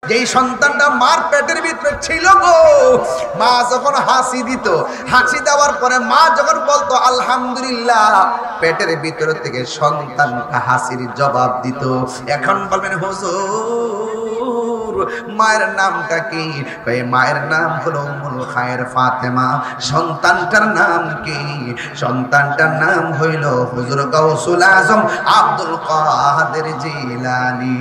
যেই সন্তানটা মার পেটের ভিতরে ছিল গো, মা যখন হাসি দিত, হাসি দেওয়ার পরে মা যখন বলতো আলহামদুলিল্লাহ, পেটের ভিতর থেকে সন্তানটা হাসির জবাব দিত। এখন বলবেন হুজুর মায়ের নামটা কি? মায়ের নাম হলো উম্মুল খায়ের ফাতেমা। সন্তানটার নাম কি? সন্তানটার নাম হইল হুজুর গাউসুল আজম আব্দুল কাদের জিলানী।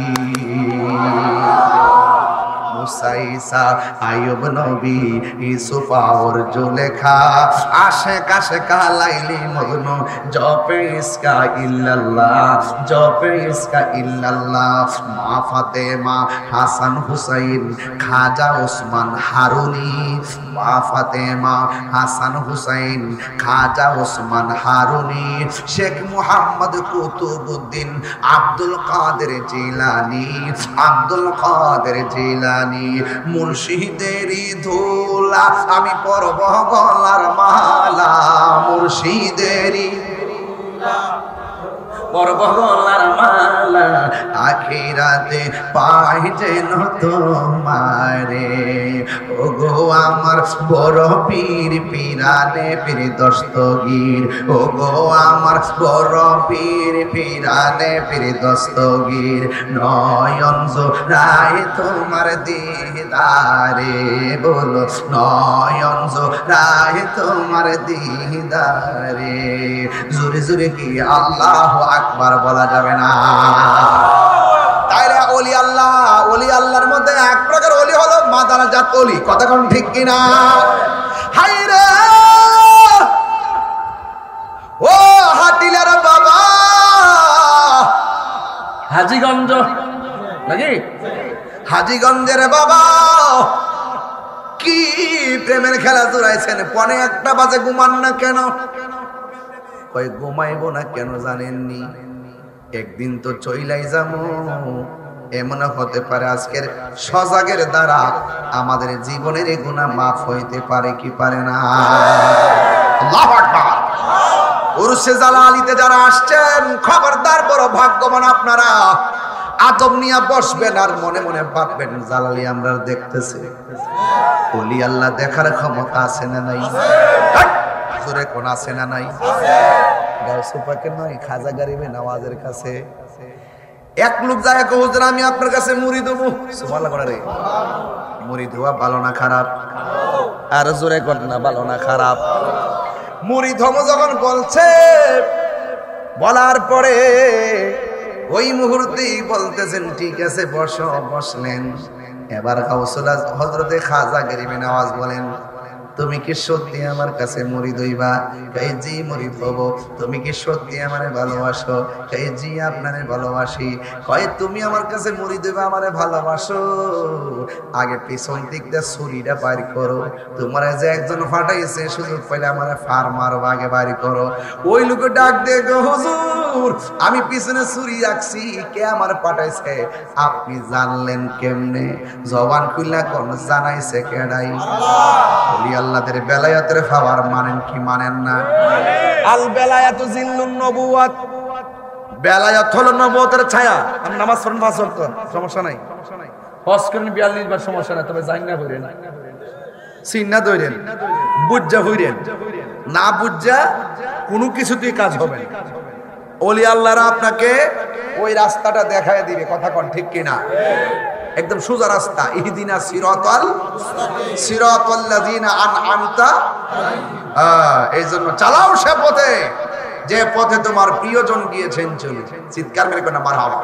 মুসাইসা আইয়ুব নবী ইউসুফ আর জুলেখা আশিক আশিকা লাইলি মজনু জপে ইসকা ইল্লাল্লাহ, জপে ইসকা ইল্লাল্লাহ। মা ফাতেমা হাসান হুসাইন খাজা ওসমান হারুনি, মা ফাতেমা হাসান হুসাইন খাজা ওসমান হারুনি, শেখ মুহাম্মদ কুতুবউদ্দিন আব্দুল কাদের জিলানী, আব্দুল কাদের জিলানী। মুর্শিদেরই ধুলা আমি পরব গলার মালা, মুর্শিদেরই পরব গলার মালা, আখিরাতে পাই যেন তোমারে। ও গো আমার বড় পীর পিরানে পীর দস্তগীর, ও গো আমার বড় পীর পিরানে পীর দস্তগীর। নয়ন জোড়ায় তোমার দিদারে, বলো নয়ন জোড়ায় তোমার দিদারে। জোরে জোরে কি আল্লাহু আকবার বলা যাবে না? তাইলে ওলি আল্লাহ, ওলি আল্লাহর মধ্যে এক প্রকার ওলি হলো মাদারাজাত ওলি। কথা কোন ঠিক কিনা? হায়রে ও হাটিলার বাবা, হাজীগঞ্জ নাকি? হাজীগঞ্জের বাবা কি প্রেমের খেলা জুড়াইছেন। পনে একটা বাজে ঘুমান না কেন? কই ঘুমাইবো না কেন জানেননি? একদিন তো চইলাই যাবো। এমন হতে পারে আজকের সজাগের দ্বারা আমাদের জীবনের এই গুনাহ মাফ হইতে পারে কি পারে না? আল্লাহু আকবার। উরসে জালালিতে যারা আসছেন খবরদার, বড় ভাগ্যবান আপনারা। আদব নিয়ে বসবেন আর মনে মনে ভাববেন জালালি আমরা দেখতেছি। ওলি আল্লাহ দেখার ক্ষমতা আছে না নাই? জোরে কোন আছে না নাই? গাউসে পাকের নয়, খাজা গরিবে নওয়াজের কাছে এক লোক যায় কো হুজুর আমি আপনার কাছে মুরিদ হবো। সুবহানাল্লাহ করে রে। মুরিদ হওয়া ভালো না খারাপ? আর জোরে কোন না ভালো না খারাপ? মুরিদ হবো যখন বলছে, বলার পরে ওই মুহূর্তেই বলতেছেন ঠিক আছে বসো। বসলেন। এবার গাউসুল হযরতে খাজা গরিবে নওয়াজ বলেন, তুমি কি সত্যি আমার কাছে মুরিদ হইবা? কই জি মুরিদ হব। তুমি কি সত্যি আমারে ভালোবাসো? কই জি আপনারে ভালোবাসি। কই তুমি আমার কাছে মুরিদ হইবা, আমারে ভালোবাসো? আগে পিছন দিক দিয়ে ছুরিটা বাইর করো। তোমারে যে একজন ফাটাইছে সুযোগ পাইলে আমারে ফার মারো, আগে বাইর করো। ওই লোকে ডাক দিয়ে গো হুজুর আমি পিছনে ছুরি রাখছি, কে আমার পাঠাইছে? আপনি জানলেন কেমনে? জবান খুললা কোন জানাইছে কেডাই? আল্লাহ। আল্লাহদের বেলায়াতের খাবার মানেন কি মানেন না? আল বেলায়াতু জিল্লুন নবুওয়াত, বেলায়াত হলো নবুয়তের ছায়া। আমি নামাজ পড়েন 5 ওয়াক্ত, সমস্যা নাই। হজ করেন 42 বার, সমস্যা নাই। তবে জাইন না হইরেন, সিন্না দইরেন, বুজ্জা হইরেন না, বুজ্জা কোনো কিছুতেই কাজ হবে না। ওলি আল্লাহরা আপনাকে ওই রাস্তাটা দেখায় দিবে। কথা কোন ঠিক কিনা? একদম সোজা রাস্তা। ইহদিনা সিরাতাল্লাযিনা আনআমতা। এইজন্য চালাও সে পথে যে পথে তোমার প্রিয়জন গিয়েছেন চলে। চিৎকার মেরে কোন মারহাবা।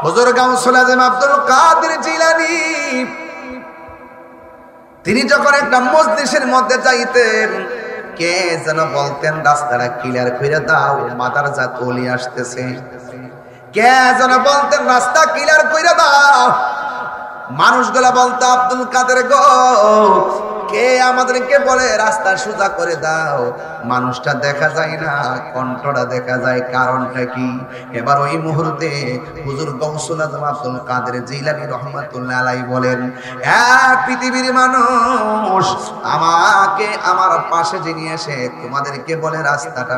হুজুর গাউসুল আজম আব্দুল কাদের জিলানী তিনি যখন একটা মজলিসের মধ্যে যাইতেন, কে যেন বলতেন রাস্তাটা ক্লিয়ার করে দাও, মাদারজাত ওলি আসতেছে। কে যেন বলতেন রাস্তা ক্লিয়ার করে দাও। মানুষগুলা বলতো আব্দুল কাদের গো কে আমাদেরকে বলে রাস্তা সোজা করে দাও? মানুষটা দেখা যায় না, কণ্ঠটা দেখা যায়, কারণটা কি? এবার ওই মুহূর্তে হুজুর গৌসুল আজম আব্দুল কাদের জিলানী রহমাতুল্লাহ আলাইহি বলেন, পৃথিবীর মানুষ, আমাকে আমার পাশে যিনি এসে তোমাদেরকে বলে রাস্তাটা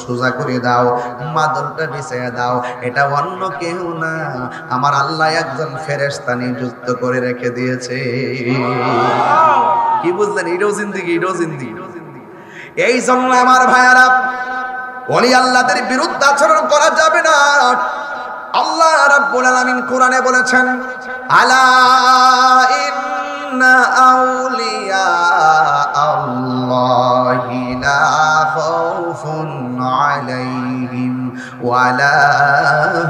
সোজা করে দাও, মাদলটা বিছিয়ে দাও, এটা অন্য কেউ না, আমার আল্লাহ একজন ফেরেশতা নিযুক্ত করে রেখে দিয়েছে। কি বুঝলেন? এটাও জিন্দেগি, এটাও জিন্দেগি। এই জন্য আমার ভাইয়ারা, ওলি আল্লাহদের বিরুদ্ধে আচরণ করা যাবে না। আল্লাহ রাব্বুল আলামিন কোরআনে বলেছেন, আলা ইন্না আউলিয়া আল্লাহি লা খাউফুন আলাইহিম ওয়া লা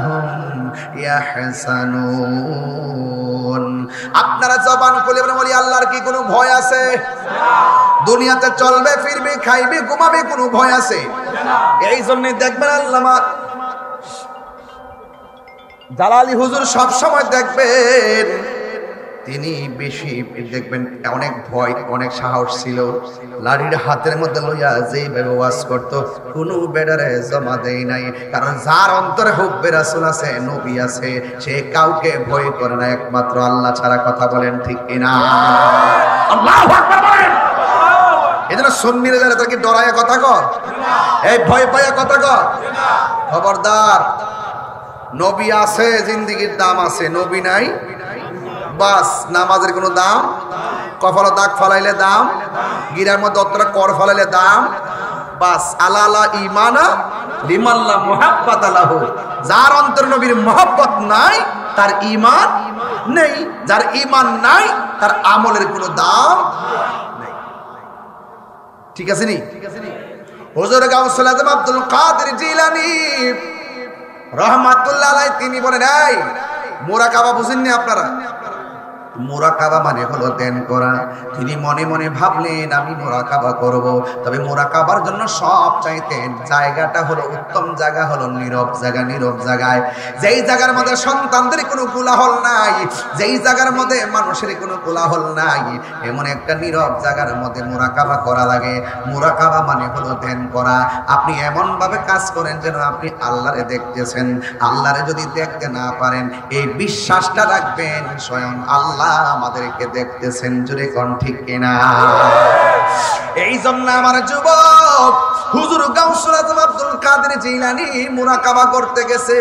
হুম ইয়াহসানুন। আপনারা জবান খুলে বলেন, ওলি আল্লাহর কি কোনো ভয় আছে? দুনিয়াতে চলবে ফিরবে খাইবে ঘুমাবে, কোনো ভয় আছে? এই জন্য দেখবেন আল্লামা জালালি হুজুর সব সময় দেখবেন তিনি বেশি দেখবেন অনেক ভয়, অনেক সাহস ছিল। লাড়ির হাতের মধ্যে লইয়া যেইভাবে ওয়াজ করতো, কোনো বেডারে জমা দেয় নাই। কারণ যার অন্তরে হুব্বে রাসূল আছে, নবী আছে, সে কাউকে ভয় করে না একমাত্র আল্লাহ ছাড়া। কথা বলেন ঠিক কিনা? আল্লাহু আকবার বলেন। এজন্য সুন্নিরা যারা তাকে ডরায়া কথা কর, এই ভয় পায়া কথা কর, খবরদার। নবী আছে, জিন্দেগির দাম আছে। নবী নাই, বাস নামাজের কোনো দাম, কপালে দাগ ফালাইলে দাম, গিরার মধ্যে অতটা কর ফালাইলে দাম, বাস। আলা ইমানা লিমান লা মুহাব্বাতা লাহু। যার অন্তরে নবীর মহব্বত নাই, তার ঈমান নেই। যার ঈমান নাই, তার আমলের কোনো দাম নেই। ঠিক আছে নি? হুজুর গাউসুল আজম আব্দুল কাদের জিলানী রহমাতুল্লাহ আলাইহি তিনি বলেন, এই মুরাকাবা বুঝেননি আপনারা? মুরাকাবা মানে হলো ধ্যান করা। তিনি মনে মনে ভাবলেন, আমি মুরাকাবা করব, তবে মুরাকাবার জন্য সব চাইতেন জায়গাটা হলো উত্তম জায়গা, হলো নীরব জায়গা। নীরব জায়গায়, যেই জায়গার মধ্যে সন্তানদের কোনো কোলাহল নাই, যেই জায়গার মধ্যে মানুষের কোনো কোলাহল নাই, এমন একটা নীরব জায়গার মধ্যে মুরাকাবা করা লাগে। মুরাকাবা মানে হলো ধ্যান করা। আপনি এমন ভাবে কাজ করেন যেন আপনি আল্লাহরে দেখতেছেন। আল্লাহরে যদি দেখতে না পারেন, এই বিশ্বাসটা রাখবেন স্বয়ং আল্লাহ আমাদেরকে দেখতেছেন। জোরে কোন ঠিক কিনা? এই জন্য আমার যুবক হুজুর গাউসুল আজম আব্দুল কাদের জিলানী মুরাকাবা করতে গেছে।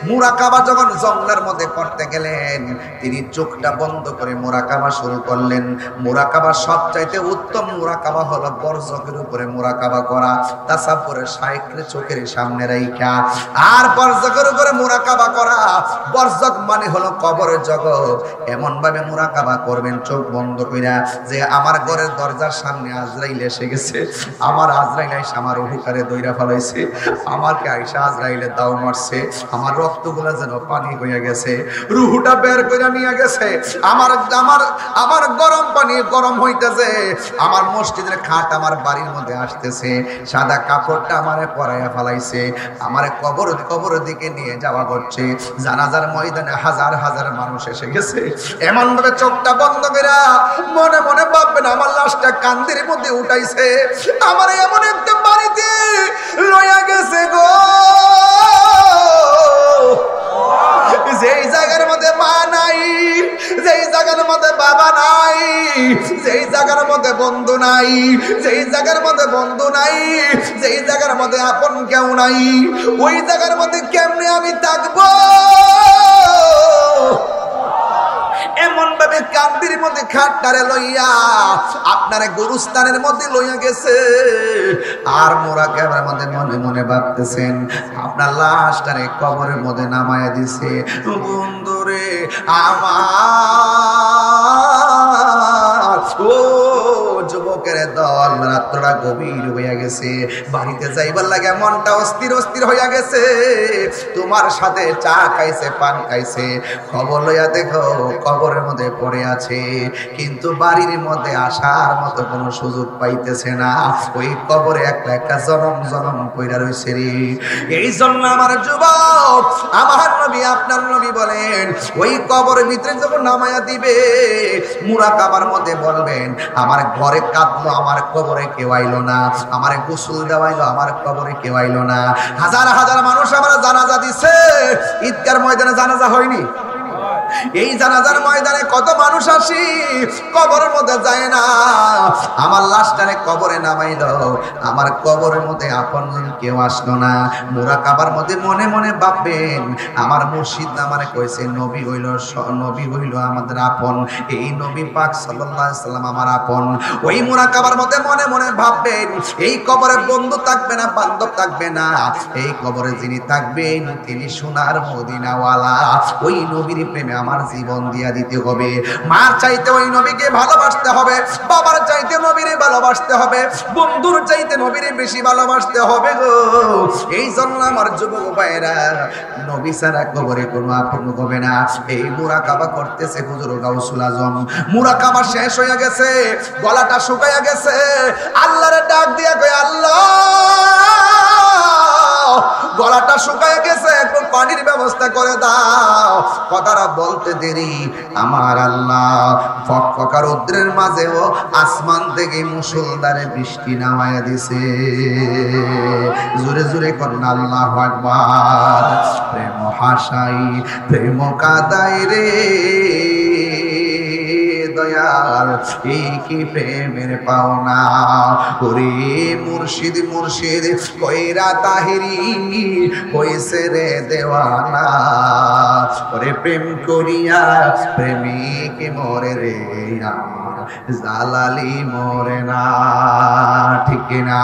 মুরাকাবা যখন জঙ্গলের মধ্যে করতে গেলেন, তিনি চোখটা বন্ধ করে মুরাকাবা শুরু করলেন। মুরাকাবা সবচাইতে উত্তম মুরাকাবা হলো বরজকের উপরে মুরাকাবা করা, তাসাব্বুরের শাইখের চোখের সামনে রাইখা। আর বরজকের উপরে মুরাকাবা করা, বরজক মানে হলো কবরের জগৎ। এমন ভাবে মুরাকাবা করবেন চোখ বন্ধ কইরা, যে আমার ঘরের দরজার সামনে আজরাইল এসে গেছে, আমার আজরাইল আইসা আমার রুহুটারে দইরা ফেলাইছে, আমাকে আইসা আজরাইলে দাও মারছে, আমার রক্তগুলা যেন পানি হইয়া গেছে, রুহুটা বের কইরা নিয়ে গেছে, আমার আমার আমার গরম পানি গরম হইতেছে, আমার মসজিদের খাট আমার বাড়ির মধ্যে আসতেছে, সাদা কাপড়টা আমারে পরাইয়া ফেলাইছে, আমারে কবরের দিকে নিয়ে যাওয়া করছে। জানাজার ময়দানে হাজার হাজার মানুষ এসে গেছে। এমন ভাবে চোখটা বন্ধ করে মনে মনে ভাববেন, আমার লাশটা কান্দের মধ্যে উঠাইছে, আমার এমন একটা বাড়িতে লইয়া গেছে গো, যেই জায়গার মধ্যে মা নাই, যেই জায়গার মধ্যে বাবা নাই, যেই জায়গার মধ্যে বন্ধু নাই, যেই জায়গার মধ্যে বন্ধু নাই, যেই জায়গার মধ্যে আপন কেউ নাই, ওই জায়গার মধ্যে কেমনে আমি থাকবো? এমন ভাবে কান্দির মধ্যে খাটটারে লইয়া আপনারে গুরুস্থানের মধ্যে লইয়া গেছে। আর মুরাকাবার মধ্যে মনে মনে ভাবতেছেন, আপনার লাশটারে কবরের মধ্যে নামায়া দিছে। বন্ধুরে আমার, ও যুবকের দল, রাত্র এতটা গভীর হয়ে গেছে, বাড়িতে যাইবার লাগে মনটা অস্থির অস্থির হইয়া গেছে। তোমার সাথে চা খাইছে, পানি খাইছে, খবর লইয়া দেখো কবরের মধ্যে পড়ে আছে, কিন্তু বাড়ির মধ্যে আসার মতো কোনো সুযোগ পাইতেছে না। ওই কবরে একটা একটা জনম জনম কইরা রইছে রে। এই জন্য আমার যুবক, আমার নবী আপনার নবী বলেন, ওই কবরের ভিতরে যখন নামায়া দিবে, মুরাকাবার মধ্যে বলবেন, আমার ঘরে কাঁদলো, আমার কবরে কেউ আইলো না, আমার গোসল দেওয়াইলো, আমার কবরে কেউ আইলো না। হাজার হাজার মানুষ আমার জানাজা দিছে, ঈদগার ময়দানে জানাজা হয়নি? এই জানাজার ময়দানে কত মানুষ আসি, কবরের মধ্যে যায় না। আমার লাশটারে কবরে নামাই দাও, আমার কবরের মধ্যে আপনজন কেউ আসলো না। মুরাকাবার মধ্যে মনে মনে ভাববেন, আমার মুর্শিদ আমারে কইছে নবী হইল আমাদের আপন, এই নবী পাক সাল্লাল্লাহু আলাইহি সাল্লাম আমার আপন। ওই মুরাকাবার মধ্যে মনে মনে ভাববেন, এই কবরে বন্ধু থাকবে না, বান্ধব থাকবে না, এই কবরে যিনি থাকবেন তিনি সোনার মদিনাওয়ালা। ওই নবীর প্রেমে আমার জীবন দিয়া দিতে হবে। মার চাইতে ওই নবীকে ভালোবাসতে হবে, বাবার চাইতে নবীরে ভালোবাসতে হবে, বন্ধুর চাইতে নবীরে বেশি ভালোবাসতে হবে গো। এই জন্য আমার যুবক ভাইরা, নবী ছাড়া কবরে কোনো আপন হবে না। এই মুরাকাবা করতেছে হুজুর গাউসুল আজম, মুরাকাবা শেষ হয়ে গেছে, গলাটা শুকায়া গেছে, আল্লাহরে ডাক দিয়া কই, আল্লাহ গলাটা শুকায় গেছে, একটু পানির ব্যবস্থা করে দাও। কথাটা বলতে দেরি, আমার আল্লাহ ফকফকা রৌদ্রের মাঝেও আসমান থেকে মুষলধারে বৃষ্টি নামায়া দিছে। জোরে জোরে করেন আল্লাহু আকবার। প্রেম হাসাই প্রেম কাদাই রে দয়াল, এই কি প্রেমের পাওনা। ওরে মুর্শিদ মুর্শিদ কইরা তাহিরি হইছে রে দেওয়ানা। ওরে প্রেম করিয়া প্রেমিক মরে রে, আমার জালালি মরে না, ঠিক না?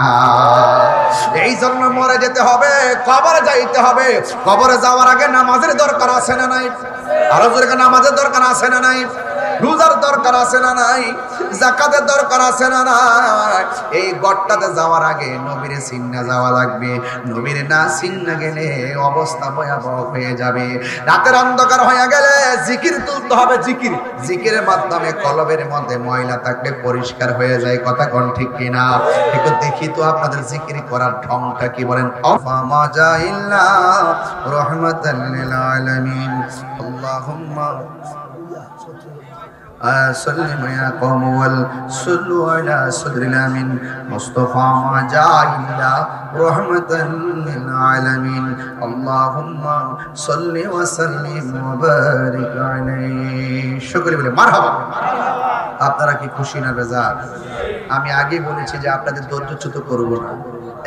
এই জন্য মরে যেতে হবে, কবরে যাইতে হবে। কবরে যাওয়ার আগে নামাজের দরকার আছে না নাই? আরো জোরে নামাজের দরকার আছে না নাই? রোজার দরকার আছে না নাই? যাকাতের দরকার আছে না নাই? এই গড়টাতে যাওয়ার আগে নবীরে চিন্না যাওয়া লাগবে। নবীরে না চিন্না গেলে অবস্থা ভয়াবহ হয়ে যাবে। রাতের অন্ধকার হয়ে গেলে জিকির তুলতে হবে। জিকির, জিকিরের মাধ্যমে কলবের মধ্যে ময়লা থাকলে পরিষ্কার হয়ে যায়। কথা কোন ঠিক কিনা? একটু দেখি তো আপনাদের জিকির করার ঢংটা কি, বলেন। আফামাজা ইল্লা রাহমাতাল লিল আলামিন, আল্লাহুম্মা أسلم يا قوم والصلوا على صدر الأمين مصطفى ما جاء إلا رحمة للعالمين اللهم صل وسلم وبارك عليه شكرا বলে মারহাবা। আপনারা কি খুশি না বেজার? আমি আগে বলেছি যে আপনাদের ধৈর্যচ্যুত করব না।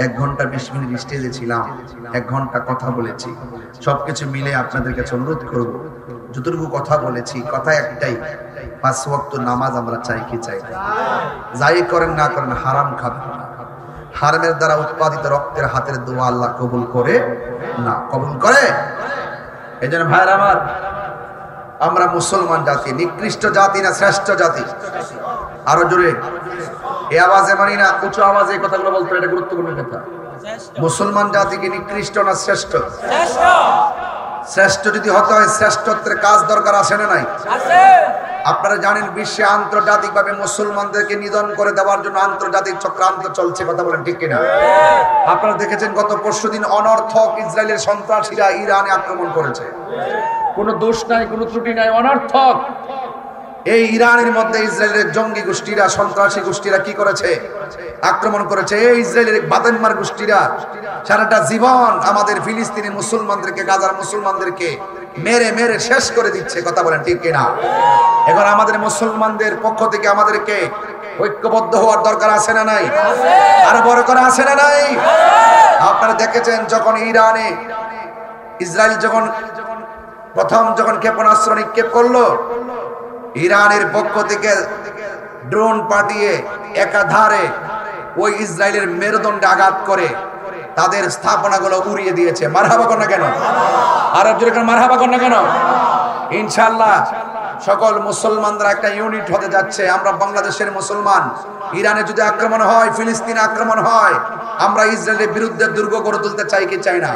1 ঘন্টা 20 মিনিট স্টেজে ছিলাম, 1 ঘন্টা কথা বলেছি। সবকিছু মিলে আপনাদের কাছে অনুরোধ করব, যতটুকু কথা বলেছি কথা একটাই, 5 ওয়াক্ত নামাজ আমরা চাই কি চাই না? যাই করেন না করেন হারাম খাবেন না। হারামের দ্বারা উৎপাদিত রক্তের হাতের দোয়া আল্লাহ কবুল করে না। কবুল করে? এই জন্য ভাইরা আমার, আমরা মুসলমান জাতি, নিকৃষ্ট জাতি না শ্রেষ্ঠ জাতি? আরো জোরে এই আওয়াজে মানি না, উঁচু আওয়াজে এই কথাগুলো বলতে, এটা গুরুত্বপূর্ণ কথা। মুসলমান জাতি কি নিকৃষ্ট না শ্রেষ্ঠ? শ্রেষ্ঠ যদি হতে হয় শ্রেষ্ঠত্বের কাজ দরকার আছে না নাই? আপনারা জানেন বিশ্বে আন্তর্জাতিকভাবে মুসলমানদেরকে নিধন করে দেওয়ার জন্য আন্তর্জাতিক চক্রান্ত চলছে। কথা বলেন ঠিক কিনা? আপনারা দেখেছেন গত পরশুদিন অনর্থক ইসরায়েলের সন্ত্রাসীরা ইরানে আক্রমণ করেছে। কোনো দোষ নাই, কোনো ত্রুটি নাই, অনর্থক। এই ইরানের মধ্যে ইসরায়েলের জঙ্গি গোষ্ঠীরা, সন্ত্রাসী গোষ্ঠীরা কি করেছে? আক্রমণ করেছে। এই ইসরায়েলের বাদেনমার গোষ্ঠীরা সারাটা জীবন আমাদের ফিলিস্তিনি মুসলমানদেরকে, গাজার মুসলমানদেরকে মেরে মেরে শেষ করে দিচ্ছে। কথা বলেন ঠিক কিনা? এখন আমাদের মুসলমানদের পক্ষ থেকে আমাদেরকে ঐক্যবদ্ধ হওয়ার দরকার আছে না নাই? আরো বড় করে আছে না নাই? আপনারা দেখেছেন যখন ইরানে ইসরায়েল প্রথম ক্ষেপণাস্ত্র নিক্ষেপ করলো, ইরানের পক্ষ থেকে ড্রোন পাঠিয়ে একাধারে ওই ইসরায়েলের মেরুদণ্ডে আঘাত করে তাদের স্থাপনাগুলো উড়িয়ে দিয়েছে। মারহাবা কর না কেন? আর জোরে করে মারহাবা কর না কেন? ইনশাআল্লাহ সকল মুসলমানরা একটা ইউনিট হতে যাচ্ছে। আমরা বাংলাদেশের মুসলমান, ইরানে যদি আক্রমণ হয়, ফিলিস্তিনে আক্রমণ হয়, আমরা ইসরায়েলের বিরুদ্ধে দুর্গ গড়ে তুলতে চাই কি চাই না?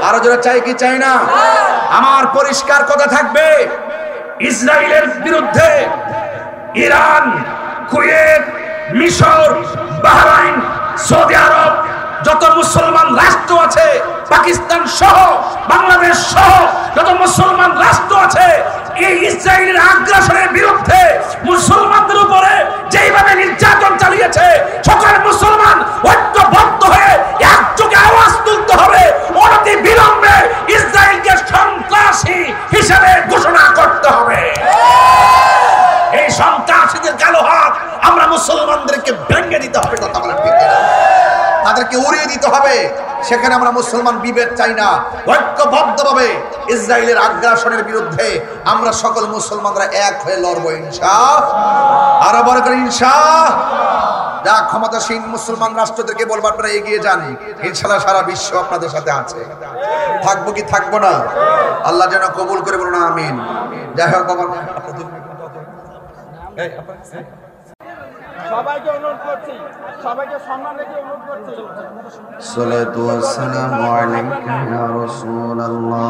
আরো জোরে চাই কি চাই না? আমার পরিষ্কার কথা থাকবে, ইসরায়েলের বিরুদ্ধে ইরান, কুয়েত, মিশর, বাহরাইন, সৌদি আরব, যত মুসলমান রাষ্ট্র আছে, পাকিস্তান সহ, বাংলাদেশ সহ যত মুসলমান রাষ্ট্র আছে, এই ইসরায়েলের আগ্রাসনের বিরুদ্ধে মুসলমানদের উপরে যেভাবে নির্যাতন চালিয়েছে, সকল মুসলমান ঐক্যবদ্ধ হয়ে একযোগে আওয়াজ তুলতে হবে, অনতি বিলম্বে ইসরায়েলকে সন্ত্রাসী হিসেবে ঘোষণা করতে হবে। এই সন্ত্রাসীদের কালো হাত আমরা মুসলমানদেরকে ভেঙে দিতে হবে, কথা বলেন ঠিক কিনা? তাদেরকে উড়িয়ে দিতে হবে। সেখানে আমরা মুসলমান বিভেদ চাই না, ঐক্যবদ্ধভাবে ইসরায়েলের আগ্রাসনের বিরুদ্ধে আমরা সকল মুসলমানরা এক হয়ে লড়বো ইনশাআল্লাহ। আরো বড় করে ইনশাআল্লাহ। যা ক্ষমতাসীন মুসলমান রাষ্ট্রদেরকে বলবো আপনারা এগিয়ে যান, ইনশাআল্লাহ সারা বিশ্ব আপনাদের সাথে আছে। থাকবো কি থাকবো না? আল্লাহ যেন কবুল করে, বলুন আমিন। যাই হোক, সবাইকে অনুরোধ করছি, সবাইকে সম্মান রেখে অনুরোধ করছি। সালাতু ওয়াসসালামু আলাইকা ইয়া রাসূলুল্লাহ।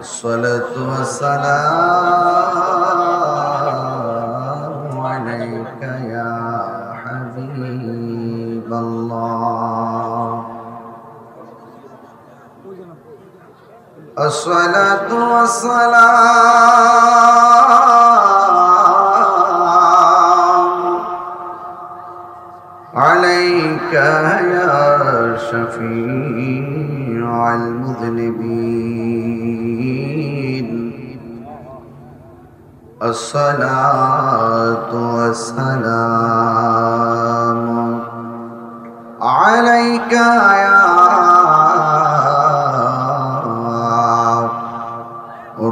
আসসালাতু ওয়াসসালামু আলাইকা ইয়া হাবিবাল্লাহ। الصلاة والسلام عليك يا شفيع المذنبين. الصلاة والسلام عليك يا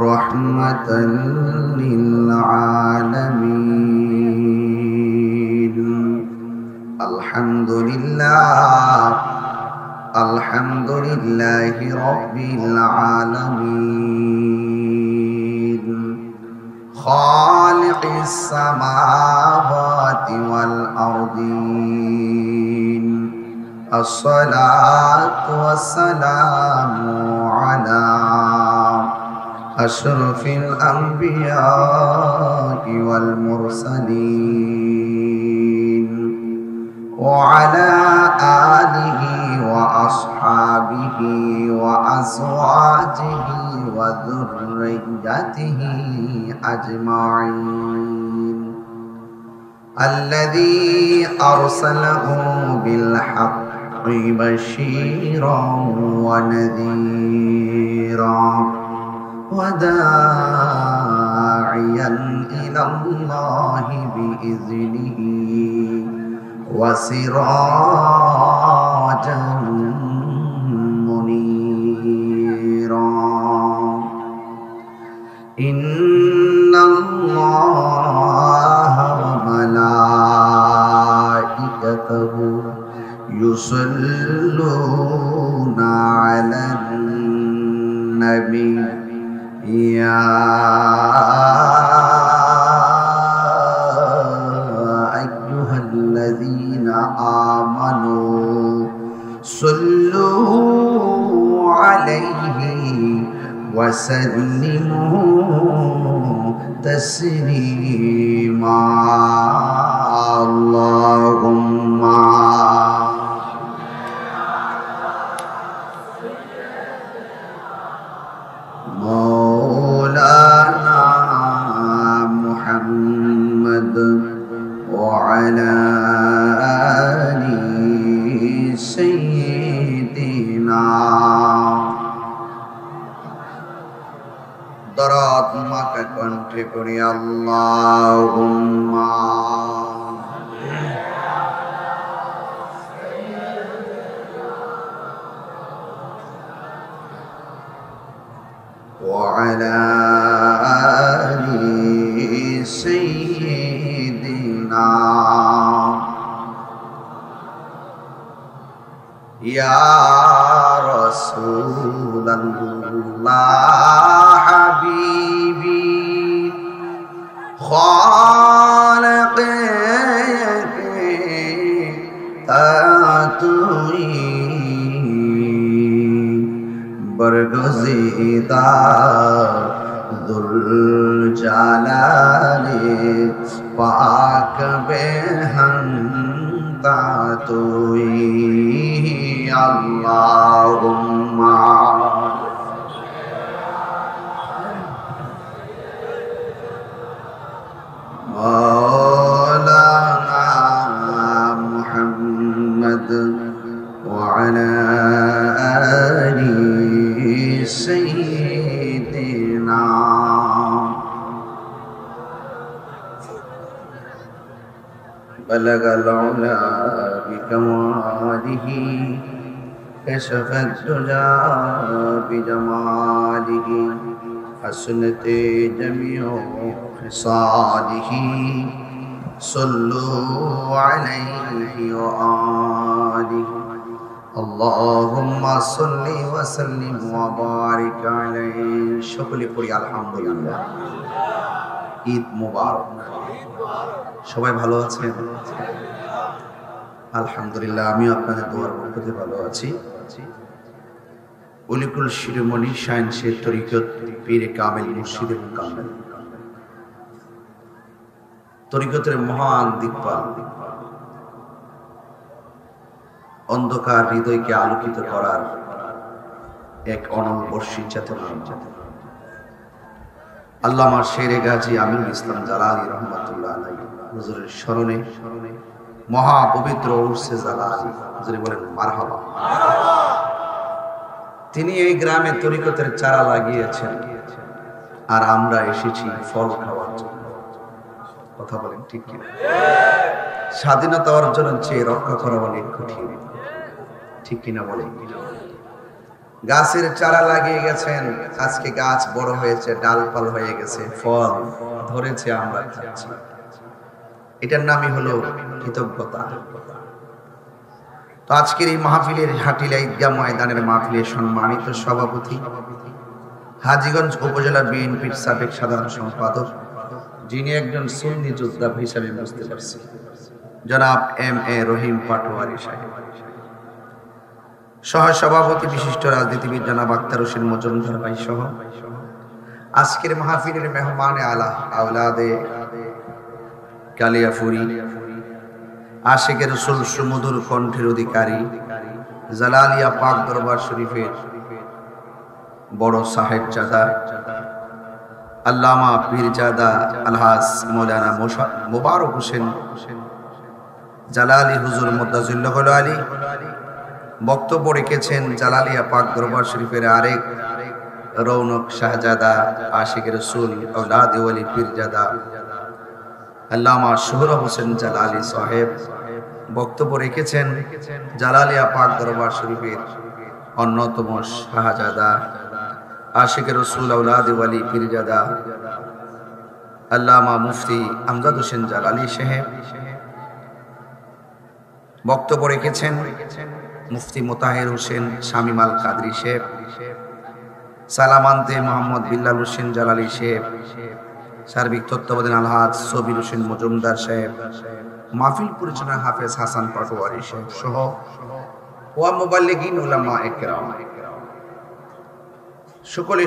رحمة للعالمين. الحمد لله، الحمد لله رب العالمين، خالق السماوات والأرضين. الصلاة والسلام على أشرف الأنبياء والمرسلين، وعلى آله وأصحابه وأزواجه وذريته أجمعين، الذي أرسله بالحق بشيرا ونذيرا وداعيا إلى الله بإذنه وسراجا منيرا. إن الله وملائكته يصلون على النبي يا أيها الذين آمنوا صلوا عليه وسلموا تسليما. اللهم مولانا محمد وعلى آل سيدنا দরদ মাকে কণ্ঠে করি আল্লাহুম্মা وعلى آل سيدنا يا রাসূলুল্লাহ হাবিবি খালিকি তুই বরগুজিদা দুল জালালি পাক বেহন্তা তুই আল্লাহুম্মা مولانا محمد وعلى آل سيدنا بلغ العلا بكماله كشف الدجى بجماله حسنت جميع خصاله صلوا عليه وآله اللهم صل وسلم وبارك عليه সকলে পড়ি আলহামদুলিল্লাহ। ঈদ মুবারক। সবাই ভালো আছেন? আলহামদুলিল্লাহ, আমিও আপনাদের দোয়ার বরকতে ভালো আছি। অলিকুল শিরোমণি শাইনশের তরিকত পীর কামেল মুর্শিদ এবং কামেল তরিকতের মহান দিকপাল, অন্ধকার হৃদয়কে আলোকিত করার এক অনবর্ষী চেতনা আল্লামা শেরে গাজী আমিনুল ইসলাম জালালী রহমাতুল্লাহ আলাইহি হুজুরের স্মরণে মহা পবিত্র উরসে জালালী, হুজুরে বলেন মারহাবা। তিনি এই গ্রামে তরিকতের চারা লাগিয়েছেন, আর আমরা এসেছি ফল খাওয়ার জন্য। কথা বলেন ঠিক কি? স্বাধীনতা অর্জনের চেয়ে রক্ষা করা অনেক কঠিন, ঠিক কিনা বলেন? গাছের চারা লাগিয়ে গেছেন, আজকে গাছ বড় হয়েছে, ডালপাল হয়ে গেছে, ফল ধরেছে, আমরা খাচ্ছি। এটার নামই হলো কৃতজ্ঞতা। তো আজকের এই মাহফিলের হাটিলা ঈদগাহ ময়দানের মাহফিলের সম্মানিত সভাপতি, হাজীগঞ্জ উপজেলা বিএনপির সাবেক সাধারণ সম্পাদক, যিনি একজন সুন্নি যোদ্ধা হিসাবে বুঝতে পারছি, জনাব এম.এ. রহিম পাটোয়ারি সাহেব, সহ সভাপতি বিশিষ্ট রাজনীতিবিদ জনাব আক্তার হোসেন মজুমদার ভাই সহ আজকের মাহফিলের মেহমানে আলা আওলাদে কালিয়াফুরি, আশিকে রাসূল সুমধুর কণ্ঠের অধিকারী, জালালিয়া পাক দরবার শরীফের বড় সাহেবজাদা আল্লামা পীরজাদা আলহাজ মৌলানা মোবারক হোসেন জালালি হুজুর মুদ্দাজিল্লাহ আলী বক্তব্য রেখেছেন। জালালিয়া পাক দরবার শরীফের আরেক রৌনক শাহজাদা, আশিকে রাসূল আওলাদে ওয়ালি পীরজাদা আল্লামা সোহরাব হোসেন জালালি সাহেব বক্তব্য রেখেছেন। জালালিয়া পাক দরবার শরীফের অন্যতম শাহজাদা, আশিকে রাসূল আওলাদে ওয়ালি পীরজাদা আল্লামা মুফতি আমজাদ হোসেন জালালি সাহেব বক্তব্য রেখেছেন। মুফতি মোতাহের হোসেন শামীম আল কাদরি সাহেব, সালামান্তে মোহাম্মদ বিল্লাল হোসেন জালালি সাহেব, সার্বিক তত্ত্বাবধান আলহাজ সবির হোসেন মজুমদার সাহেব, মাহফিল পরিচালনা হাফেজ হাসান পাটোয়ারি সাহেব সহ ওয়া মুবাল্লিগিন উলামা একরাম, সকলে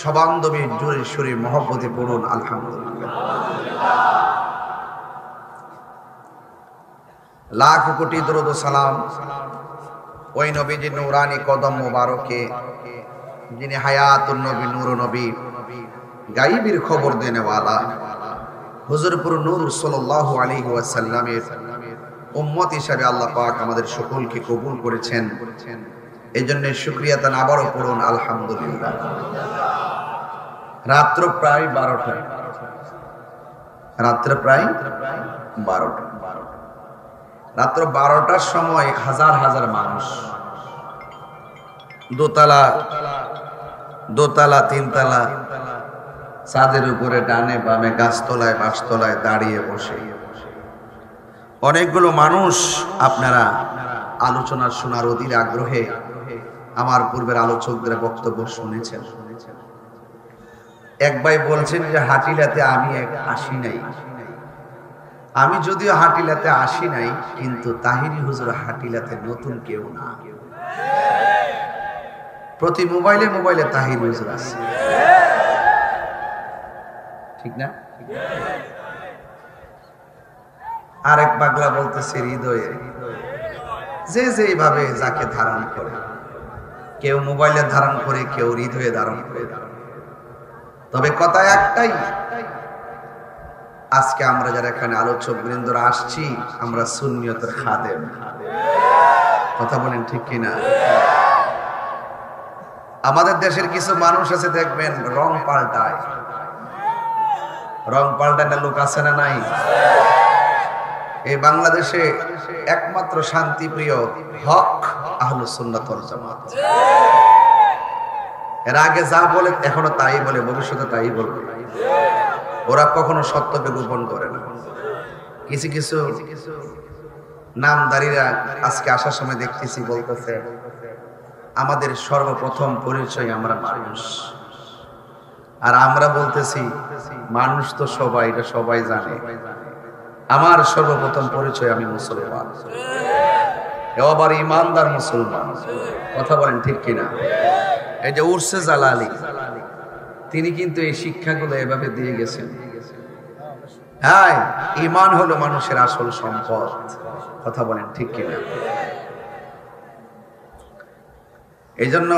সবান্ধবে জোরে সুরে মহব্বতে পড়ুন আলহামদুলিল্লাহ। লাখ কোটি দরুদ ও সালাম ওই নবীজির নূরানি কদম মোবারকে, যিনি হায়াতুন নবী, নূর নবী, গায়বের খবর দেনেওয়ালা, হুজুরপুর নূর সাল্লাল্লাহু আলাইহি ওয়াসাল্লামের উম্মত হিসাবে আল্লাহ পাক আমাদের সকলকে কবুল করেছেন। এজন্য শুকরিয়া তান আবারও পড়ুন আলহামদুলিল্লাহ। রাত্র প্রায় 12টা, রাত্র প্রায় 12টা, রাত্র 12টার সময় হাজার হাজার মানুষ দোতলা তিনতলা ছাদের উপরে ডানে বামে গাছতলায় বাঁশতলায় দাঁড়িয়ে বসে অনেকগুলো মানুষ আপনারা আলোচনা শোনার অধীর আগ্রহে আমার পূর্বের আলোচকদের বক্তব্য শুনেছেন। এক ভাই বলছেন যে হাটিলাতে আমি আসি নাই। আমি যদিও হাটিলাতে আসি নাই, কিন্তু তাহিরি হুজুর হাটিলাতে নতুন কেউ না। প্রতি মোবাইলে মোবাইলে তাহিরি হুজুর আছে, ঠিক না? আরেক পাগলা বলতেছে হৃদয়ে, যে যেভাবে যাকে ধারণ করে, কেউ মোবাইলে ধারণ করে, কেউ হৃদয়ে ধারণ করে। তবে কথা একটাই, আজকে আমরা যারা এখানে আলোচক বৃন্দরা আসছি, আমরা সুন্নিয়তের খাদেম। কথা বলেন ঠিক কিনা? আমাদের দেশের কিছু মানুষ আছে দেখবেন রং পাল্টায়, রং পাল্টায় না লোক আছে না নাই? এই বাংলাদেশে একমাত্র শান্তিপ্রিয় হক আহলুস সুন্নাত ওয়াল জামাত। এর আগে যা বলে এখনো তাই বলে, ভবিষ্যতে তাই বলবে। ওরা কখনো সত্যকে গোপন করে না। কিছু কিছু নামদারিরা আজকে আসার সময় দেখতেছি বলতেছে, আমাদের সর্বপ্রথম পরিচয় আমরা মানুষ। আর আমরা বলতেছি মানুষ তো সবাই, এটা সবাই জানে। আমার সর্বপ্রথম পরিচয় আমি মুসলমান, আবার ইমানদার মুসলমান। কথা বলেন ঠিক কিনা? এই যে উরসে জালালি, তিনি কিন্তু এই শিক্ষাগুলো এভাবে দিয়ে গেছেন। হ্যাঁ, ঈমান হলো মানুষের আসল সম্পদ। কথা বলেন ঠিক কিনা? এই জন্য